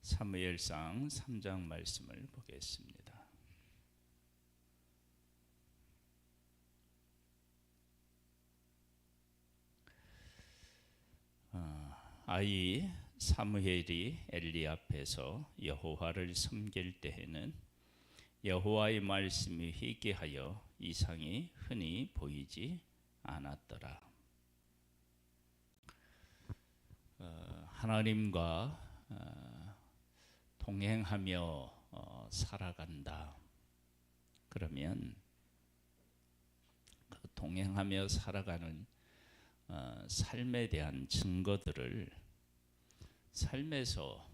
사무엘상 3장 말씀을 보겠습니다. 아이 사무엘이 엘리 앞에서 여호와를 섬길 때에는 여호와의 말씀이 희귀하여 이상이 흔히 보이지 않았더라. 하나님과 동행하며 살아간다. 그러면 그 동행하며 살아가는 삶에 대한 증거들을 삶에서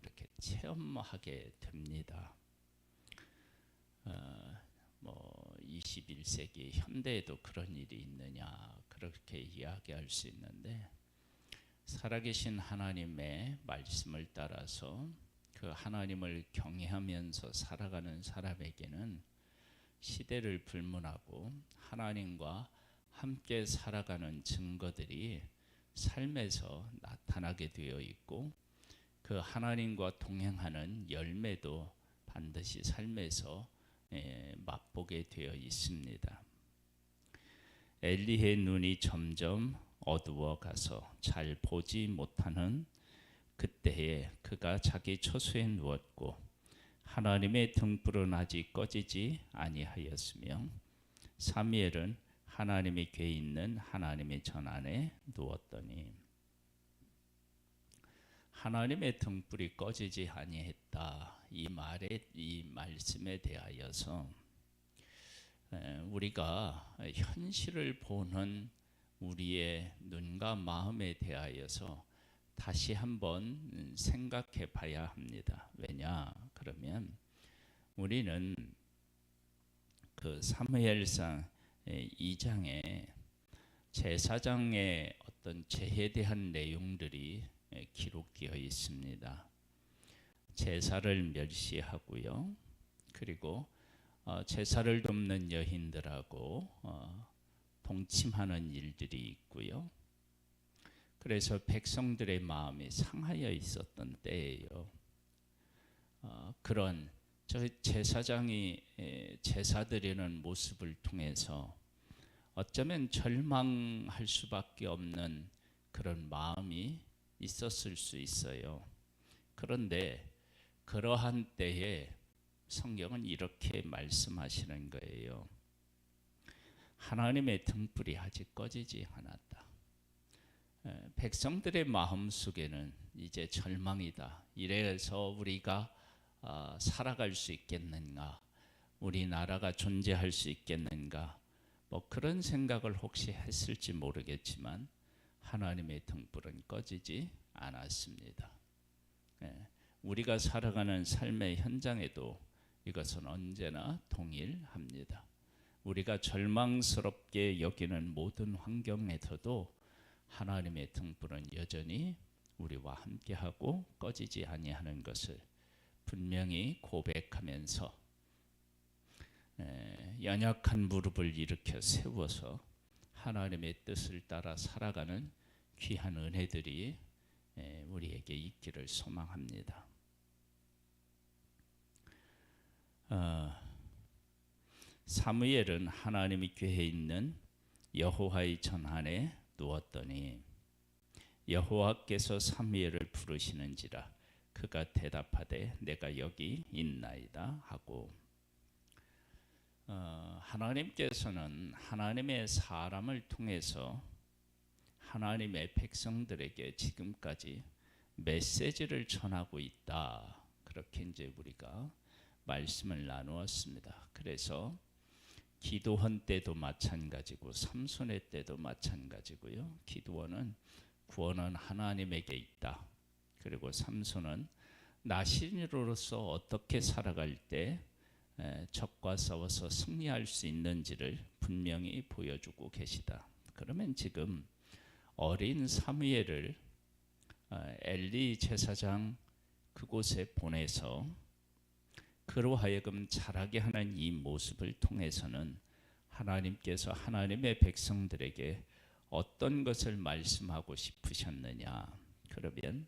이렇게 체험하게 됩니다. 21세기 현대에도 그런 일이 있느냐 그렇게 이야기할 수 있는데, 살아계신 하나님의 말씀을 따라서 그 하나님을 경외하면서 살아가는 사람에게는 시대를 불문하고 하나님과 함께 살아가는 증거들이 삶에서 나타나게 되어 있고, 그 하나님과 동행하는 열매도 반드시 삶에서 맛보게 되어 있습니다. 엘리의 눈이 점점 어두워 가서 잘 보지 못하는 그때에 그가 자기 처소에 누웠고 하나님의 등불은 아직 꺼지지 아니하였으며 사무엘은 하나님의 궤에 있는 하나님의 전 안에 누웠더니, 하나님의 등불이 꺼지지 아니했다. 이 말씀에 대하여서 우리가 현실을 보는 우리의 눈과 마음에 대하여서 다시 한번 생각해 봐야 합니다. 왜냐? 그러면 우리는 그 사무엘상 2장에 제사장의 어떤 죄에 대한 내용들이 기록되어 있습니다. 제사를 멸시하고요. 그리고 제사를 돕는 여인들하고 동침하는 일들이 있고요. 그래서 백성들의 마음이 상하여 있었던 때예요. 그런 제사장이 제사 드리는 모습을 통해서 어쩌면 절망할 수밖에 없는 그런 마음이 있었을 수 있어요. 그런데 그러한 때에 성경은 이렇게 말씀하시는 거예요. 하나님의 등불이 아직 꺼지지 않았다. 백성들의 마음 속에는 이제 절망이다. 이래서 우리가 살아갈 수 있겠는가? 우리나라가 존재할 수 있겠는가? 그런 생각을 혹시 했을지 모르겠지만 하나님의 등불은 꺼지지 않았습니다. 우리가 살아가는 삶의 현장에도 이것은 언제나 동일합니다. 우리가 절망스럽게 여기는 모든 환경에서도 하나님의 등불은 여전히 우리와 함께하고 꺼지지 아니하는 것을 분명히 고백하면서 연약한 무릎을 일으켜 세워서 하나님의 뜻을 따라 살아가는 귀한 은혜들이 우리에게 있기를 소망합니다. 사무엘은 하나님의 궤에 있는 여호와의 전 안에 누웠더니 여호와께서 사무엘을 부르시는지라 그가 대답하되 내가 여기 있나이다 하고, 하나님께서는 하나님의 사람을 통해서 하나님의 백성들에게 지금까지 메시지를 전하고 있다. 그렇게 이제 우리가 말씀을 나누었습니다. 그래서 기도원 때도 마찬가지고 삼손의 때도 마찬가지고요. 기도원은 구원은 하나님에게 있다. 그리고 삼손은 나신으로서 어떻게 살아갈 때 적과 싸워서 승리할 수 있는지를 분명히 보여주고 계시다. 그러면 지금 어린 사무엘을 엘리 제사장 그곳에 보내서 그로 하여금 자라게 하는 이 모습을 통해서는 하나님께서 하나님의 백성들에게 어떤 것을 말씀하고 싶으셨느냐? 그러면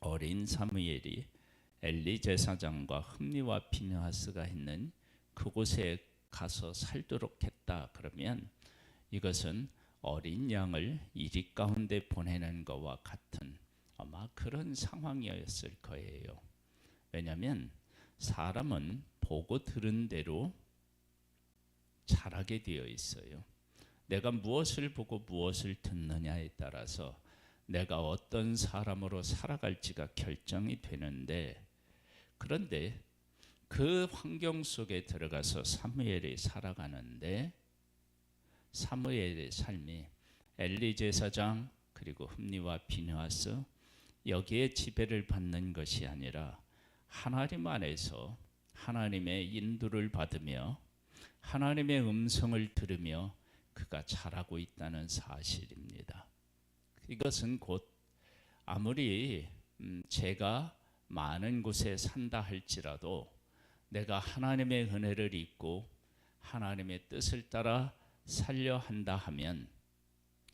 어린 사무엘이 엘리 제사장과 흠니와 비느하스가 있는 그곳에 가서 살도록 했다. 그러면 이것은 어린 양을 이리 가운데 보내는 것과 같은 아마 그런 상황이었을 거예요. 왜냐하면 사람은 보고 들은 대로 자라게 되어 있어요. 내가 무엇을 보고 무엇을 듣느냐에 따라서 내가 어떤 사람으로 살아갈지가 결정이 되는데, 그런데 그 환경 속에 들어가서 사무엘이 살아가는데 사무엘의 삶이 엘리 제사장 그리고 흠니와 비느하스 여기에 지배를 받는 것이 아니라 하나님 안에서 하나님의 인도를 받으며 하나님의 음성을 들으며 그가 자라고 있다는 사실입니다. 이것은 곧 아무리 제가 많은 곳에 산다 할지라도 내가 하나님의 은혜를 잊고 하나님의 뜻을 따라 살려 한다 하면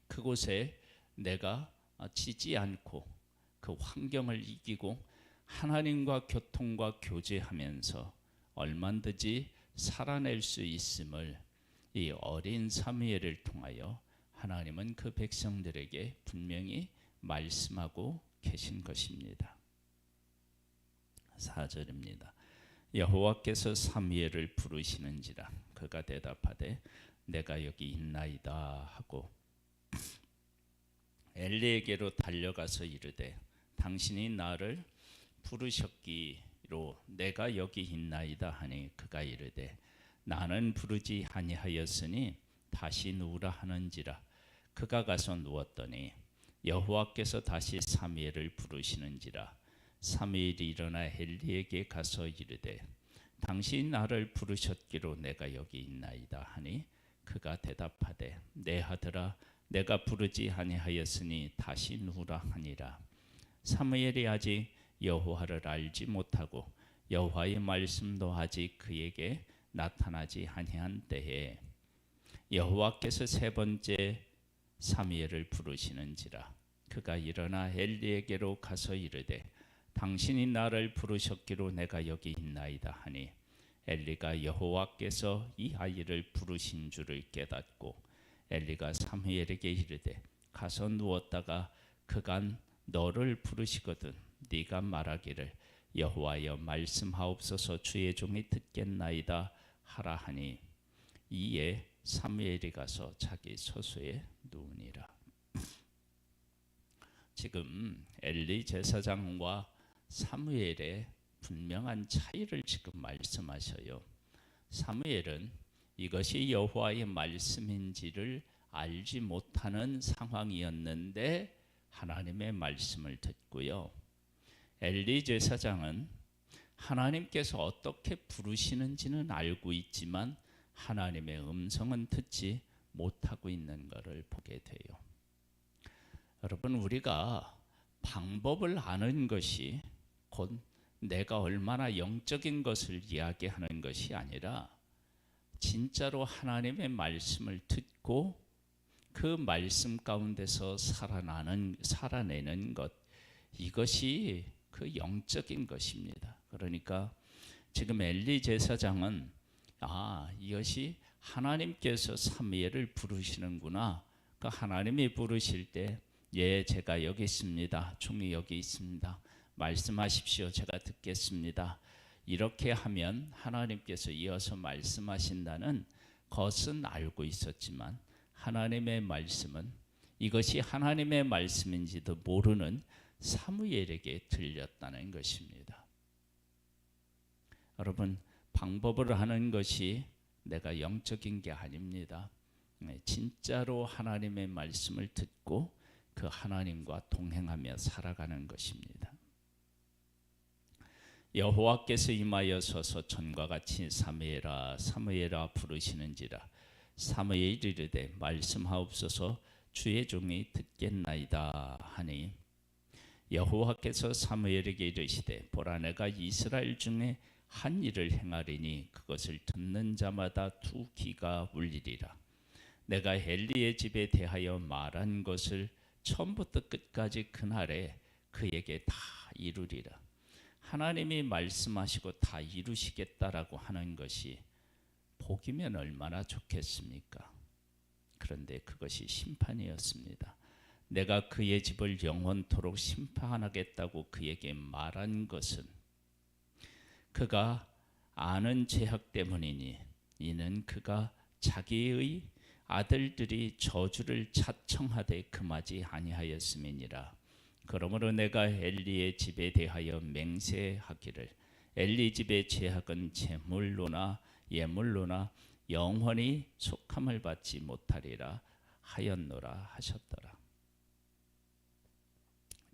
그곳에 내가 지지 않고 그 환경을 이기고 하나님과 교통과 교제하면서 얼마든지 살아낼 수 있음을 이 어린 사무엘을 통하여 하나님은 그 백성들에게 분명히 말씀하고 계신 것입니다. 4절입니다. 여호와께서 사무엘을 부르시는지라 그가 대답하되 내가 여기 있나이다 하고 엘리에게로 달려가서 이르되 당신이 나를 부르셨기로 내가 여기 있나이다 하니 그가 이르되 나는 부르지 아니하였으니 다시 누우라 하는지라. 그가 가서 누웠더니 여호와께서 다시 사무엘을 부르시는지라. 사무엘이 일어나 엘리에게 가서 이르되 당신이 나를 부르셨기로 내가 여기 있나이다 하니 그가 대답하되 내 아들아 내가 부르지 아니하였으니 다시 누우라 하니라. 사무엘이 아직 여호와를 알지 못하고 여호와의 말씀도 아직 그에게 나타나지 아니한 때에 여호와께서 세 번째 사무엘을 부르시는지라. 그가 일어나 엘리에게로 가서 이르되 당신이 나를 부르셨기로 내가 여기 있나이다 하니 엘리가 여호와께서 이 아이를 부르신 줄을 깨닫고 엘리가 사무엘에게 이르되 가서 누웠다가 그간 너를 부르시거든 네가 말하기를 여호와여 말씀하옵소서 주의 종이 듣겠나이다 하라 하니 이에 사무엘이 가서 자기 소수에 누우니라. 지금 엘리 제사장과 사무엘의 분명한 차이를 지금 말씀하셔요. 사무엘은 이것이 여호와의 말씀인지를 알지 못하는 상황이었는데 하나님의 말씀을 듣고요. 엘리 제사장은 하나님께서 어떻게 부르시는지는 알고 있지만 하나님의 음성은 듣지 못하고 있는 것을 보게 돼요. 여러분, 우리가 방법을 아는 것이 곧 내가 얼마나 영적인 것을 이야기하는 것이 아니라 진짜로 하나님의 말씀을 듣고 그 말씀 가운데서 살아내는 것, 이것이 그 영적인 것입니다. 그러니까 지금 엘리 제사장은 이것이 하나님께서 사무엘을 부르시는구나. 그 하나님이 부르실 때 예, 제가 여기 있습니다. 종이 여기 있습니다. 말씀하십시오. 제가 듣겠습니다. 이렇게 하면 하나님께서 이어서 말씀하신다는 것은 알고 있었지만 하나님의 말씀은 이것이 하나님의 말씀인지도 모르는 사무엘에게 들렸다는 것입니다. 여러분, 방법을 하는 것이 내가 영적인 게 아닙니다. 진짜로 하나님의 말씀을 듣고 그 하나님과 동행하며 살아가는 것입니다. 여호와께서 임하여 서서 전과 같이 사무엘아 사무엘아 부르시는지라. 사무엘이 이르되 말씀하옵소서 주의 종이 듣겠나이다 하니 여호와께서 사무엘에게 이르시되 보라 내가 이스라엘 중에 한 일을 행하리니 그것을 듣는 자마다 두 귀가 울리리라. 내가 엘리의 집에 대하여 말한 것을 처음부터 끝까지 그날에 그에게 다 이루리라. 하나님이 말씀하시고 다 이루시겠다라고 하는 것이 복이면 얼마나 좋겠습니까? 그런데 그것이 심판이었습니다. 내가 그의 집을 영원토록 심판하겠다고 그에게 말한 것은 그가 아는 죄악 때문이니 이는 그가 자기의 아들들이 저주를 자청하되 금하지 아니하였음이니라. 그러므로 내가 엘리의 집에 대하여 맹세하기를 엘리 집의 죄악은 제물로나 예물로나 영원히 속함을 받지 못하리라 하였노라 하셨더라.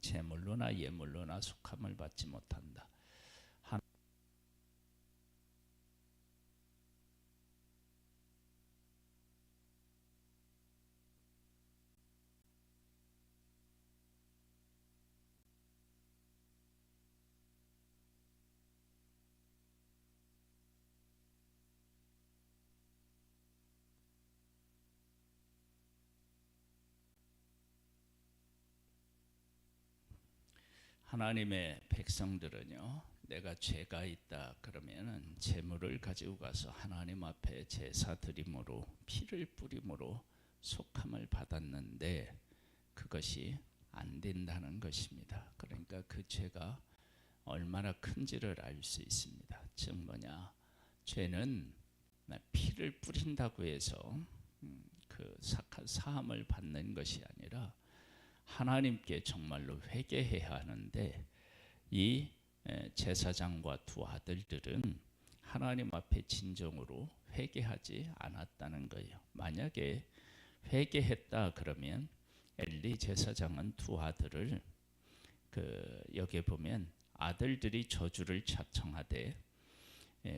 제물로나 예물로나 속함을 받지 못한다. 하나님의 백성들은요, 내가 죄가 있다 그러면은 제물을 가지고 가서 하나님 앞에 제사 드림으로 피를 뿌림으로 속함을 받았는데 그것이 안 된다는 것입니다. 그러니까 그 죄가 얼마나 큰지를 알 수 있습니다. 즉 뭐냐, 죄는 피를 뿌린다고 해서 그 사함을 받는 것이 아니라 하나님께 정말로 회개해야 하는데 이 제사장과 두 아들들은 하나님 앞에 진정으로 회개하지 않았다는 거예요. 만약에 회개했다 그러면 엘리 제사장은 두 아들을 여기에 보면 아들들이 저주를 자청하되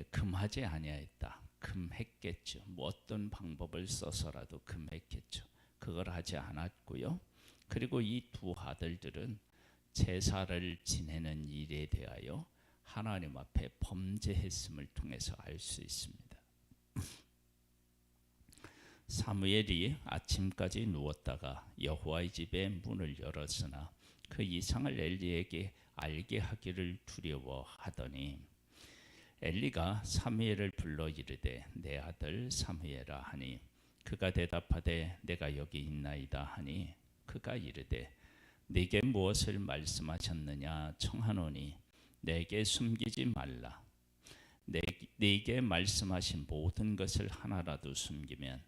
금하지 아니하였다. 금했겠죠. 뭐 어떤 방법을 써서라도 금했겠죠. 그걸 하지 않았고요. 그리고 이 두 아들들은 제사를 지내는 일에 대하여 하나님 앞에 범죄했음을 통해서 알 수 있습니다. 사무엘이 아침까지 누웠다가 여호와의 집에 문을 열었으나 그 이상을 엘리에게 알게 하기를 두려워하더니 엘리가 사무엘을 불러 이르되 내 아들 사무엘아 하니 그가 대답하되 내가 여기 있나이다 하니 그가 이르되 네게 무엇을 말씀하셨느냐 청하노니 내게 숨기지 말라. 네게 말씀하신 모든 것을 하나라도 숨기면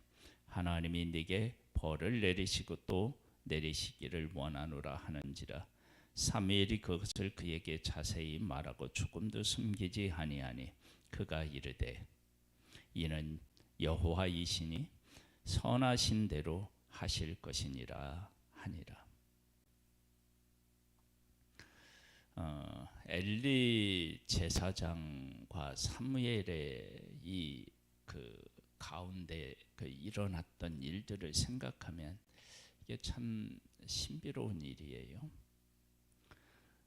하나님이 네게 벌을 내리시고 또 내리시기를 원하노라 하는지라. 사무엘이 그것을 그에게 자세히 말하고 조금도 숨기지 아니하니 그가 이르되 이는 여호와이시니 선하신 대로 하실 것이니라 하니라. 엘리 제사장과 사무엘의 이 가운데 일어났던 일들을 생각하면 이게 참 신비로운 일이에요.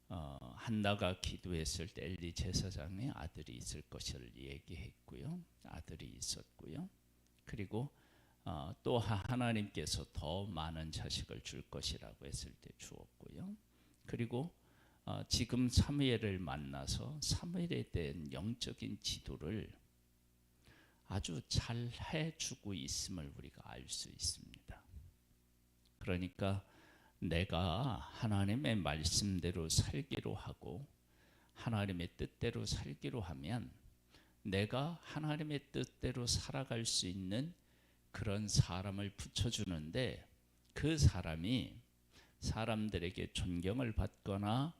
한나가 기도했을 때 엘리 제사장의 아들이 있을 것을 얘기했고요. 아들이 있었고요. 그리고 또 하나님께서 더 많은 자식을 줄 것이라고 했을 때 주었고요. 그리고 지금 사무엘을 만나서 사무엘에 대한 영적인 지도를 아주 잘 해주고 있음을 우리가 알 수 있습니다. 그러니까 내가 하나님의 말씀대로 살기로 하고 하나님의 뜻대로 살기로 하면 내가 하나님의 뜻대로 살아갈 수 있는 그런 사람을 붙여주는데 그 사람이 사람들에게 존경을 받거나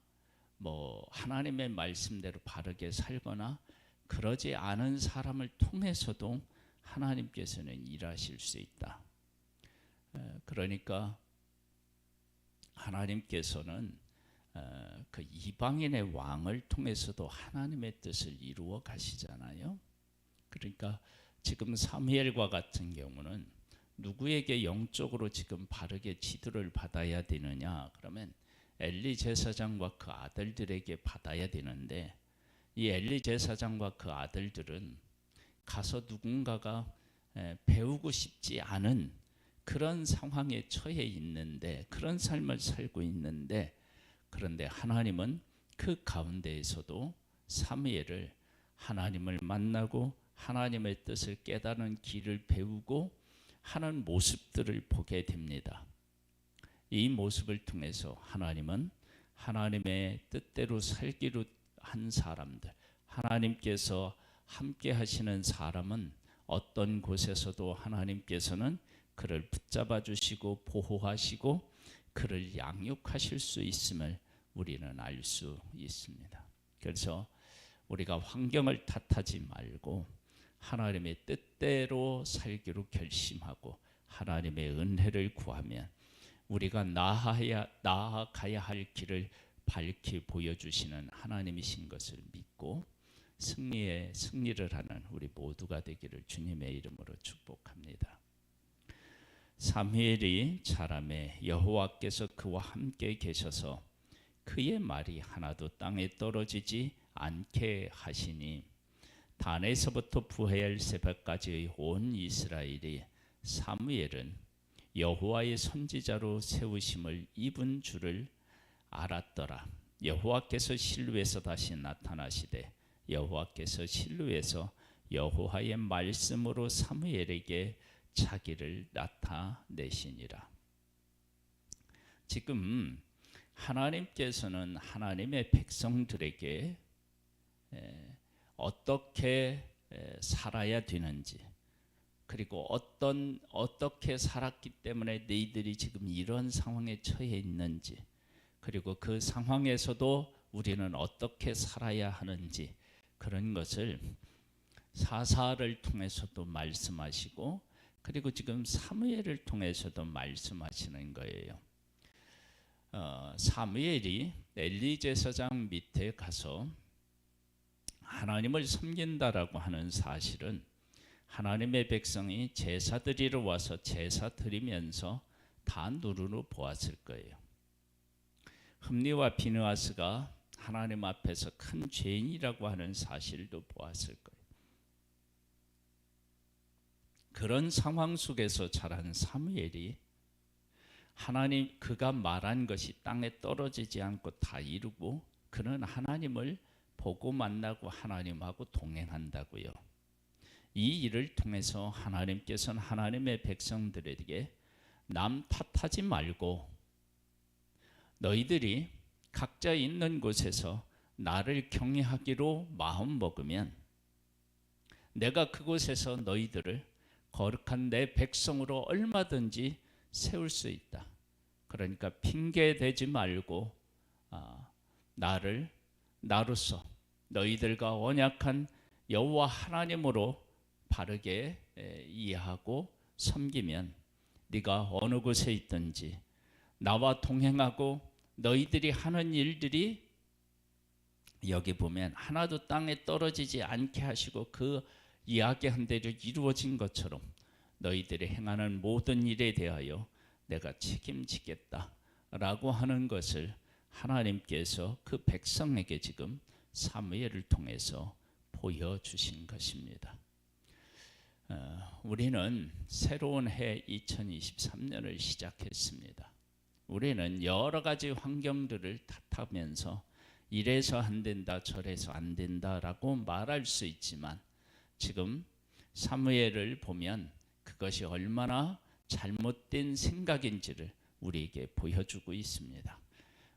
뭐 하나님의 말씀대로 바르게 살거나 그러지 않은 사람을 통해서도 하나님께서는 일하실 수 있다. 그러니까 하나님께서는 그 이방인의 왕을 통해서도 하나님의 뜻을 이루어 가시잖아요. 그러니까 지금 사무엘과 같은 경우는 누구에게 영적으로 지금 바르게 지도를 받아야 되느냐 그러면 엘리 제사장과 그 아들들에게 받아야 되는데 이 엘리 제사장과 그 아들들은 가서 누군가가 배우고 싶지 않은 그런 상황에 처해 있는데 그런 삶을 살고 있는데 그런데 하나님은 그 가운데에서도 사무엘을 하나님을 만나고 하나님의 뜻을 깨닫는 길을 배우고 하는 모습들을 보게 됩니다. 이 모습을 통해서 하나님은 하나님의 뜻대로 살기로 한 사람들, 하나님께서 함께 하시는 사람은 어떤 곳에서도 하나님께서는 그를 붙잡아 주시고 보호하시고 그를 양육하실 수 있음을 우리는 알 수 있습니다. 그래서 우리가 환경을 탓하지 말고 하나님의 뜻대로 살기로 결심하고 하나님의 은혜를 구하면 우리가 나아가야 할 길을 밝히 보여주시는 하나님이신 것을 믿고 승리를 하는 우리 모두가 되기를 주님의 이름으로 축복합니다. 사무엘이 자라매 여호와께서 그와 함께 계셔서 그의 말이 하나도 땅에 떨어지지 않게 하시니 단에서부터 부엘세바까지의 온 이스라엘이 사무엘은 여호와의 선지자로 세우심을 입은 줄을 알았더라. 여호와께서 실로에서 다시 나타나시되 여호와께서 실로에서 여호와의 말씀으로 사무엘에게 자기를 나타내시니라. 지금 하나님께서는 하나님의 백성들에게 어떻게 살아야 되는지, 그리고 어떻게 살았기 때문에 너희들이 지금 이런 상황에 처해 있는지, 그리고 그 상황에서도 우리는 어떻게 살아야 하는지, 그런 것을 사사를 통해서도 말씀하시고 그리고 지금 사무엘을 통해서도 말씀하시는 거예요. 사무엘이 엘리 제사장 밑에 가서 하나님을 섬긴다라고 하는 사실은 하나님의 백성이 제사 드리러 와서 제사 드리면서 다 눈으로 보았을 거예요. 흠니와 비느하스가 하나님 앞에서 큰 죄인이라고 하는 사실도 보았을 거예요. 그런 상황 속에서 자란 사무엘이 하나님 그가 말한 것이 땅에 떨어지지 않고 다 이루고 그는 하나님을 보고 만나고 하나님하고 동행한다고요. 이 일을 통해서 하나님께서는 하나님의 백성들에게 남 탓하지 말고 너희들이 각자 있는 곳에서 나를 경외하기로 마음 먹으면 내가 그곳에서 너희들을 거룩한 내 백성으로 얼마든지 세울 수 있다. 그러니까 핑계 대지 말고 나로서 너희들과 언약한 여호와 하나님으로 바르게 이해하고 섬기면 네가 어느 곳에 있든지 나와 동행하고 너희들이 하는 일들이 여기 보면 하나도 땅에 떨어지지 않게 하시고 그 이야기한 대로 이루어진 것처럼 너희들이 행하는 모든 일에 대하여 내가 책임지겠다라고 하는 것을 하나님께서 그 백성에게 지금 사무엘을 통해서 보여주신 것입니다. 우리는 새로운 해 2023년을 시작했습니다. 우리는 여러 가지 환경들을 탓하면서 이래서 안 된다 저래서 안 된다라고 말할 수 있지만 지금 사무엘을 보면 그것이 얼마나 잘못된 생각인지를 우리에게 보여주고 있습니다.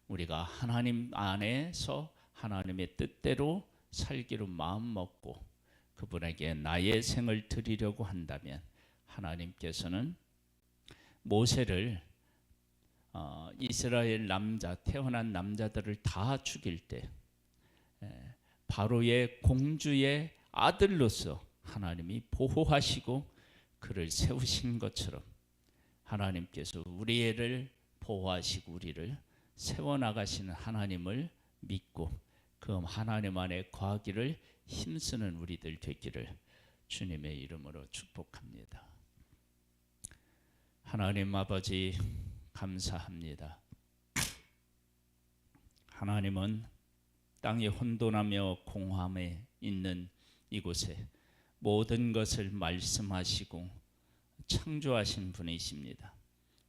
우리가 하나님 안에서 하나님의 뜻대로 살기로 마음 먹고 그분에게 나의 생을 드리려고 한다면 하나님께서는 모세를 이스라엘 태어난 남자들을 다 죽일 때 바로의 공주의 아들로서 하나님이 보호하시고 그를 세우신 것처럼 하나님께서 우리를 보호하시고 우리를 세워나가시는 하나님을 믿고 그 하나님 안에 거하기를 힘쓰는 우리들 되기를 주님의 이름으로 축복합니다. 하나님 아버지 감사합니다. 하나님은 땅이 혼돈하며 공함에 있는 이곳에 모든 것을 말씀하시고 창조하신 분이십니다.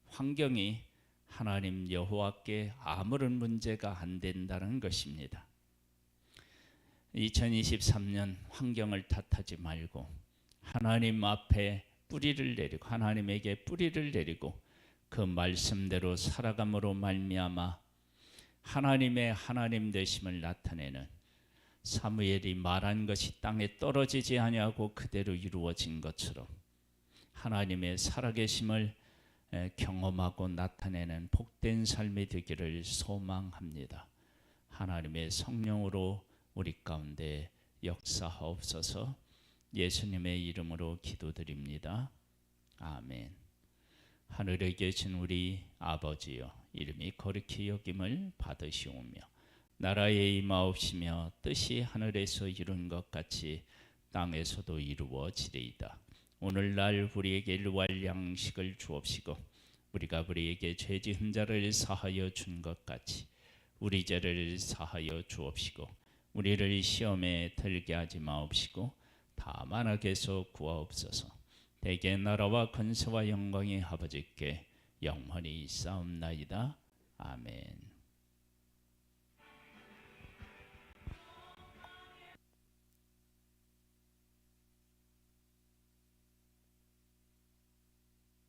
환경이 하나님 여호와께 아무런 문제가 안 된다는 것입니다. 2023년 환경을 탓하지 말고 하나님 앞에 뿌리를 내리고 하나님에게 뿌리를 내리고 그 말씀대로 살아감으로 말미암아 하나님의 하나님 되심을 나타내는 사무엘이 말한 것이 땅에 떨어지지 아니하고 그대로 이루어진 것처럼 하나님의 살아계심을 경험하고 나타내는 복된 삶이 되기를 소망합니다. 하나님의 성령으로 우리 가운데 역사하옵소서. 예수님의 이름으로 기도드립니다. 아멘. 하늘에 계신 우리 아버지여, 이름이 거룩히 여김을 받으시오며 나라에 임하옵시며 뜻이 하늘에서 이룬 것 같이 땅에서도 이루어지리이다. 오늘날 우리에게 일용할 양식을 주옵시고 우리가 우리에게 죄 지은 자를 사하여 준 것 같이 우리 죄를 사하여 주옵시고 우리를 시험에 들게 하지 마옵시고 다만 악에서 구하옵소서. 대개 나라와 권세와 영광이 아버지께 영원히 있사옵나이다. 아멘.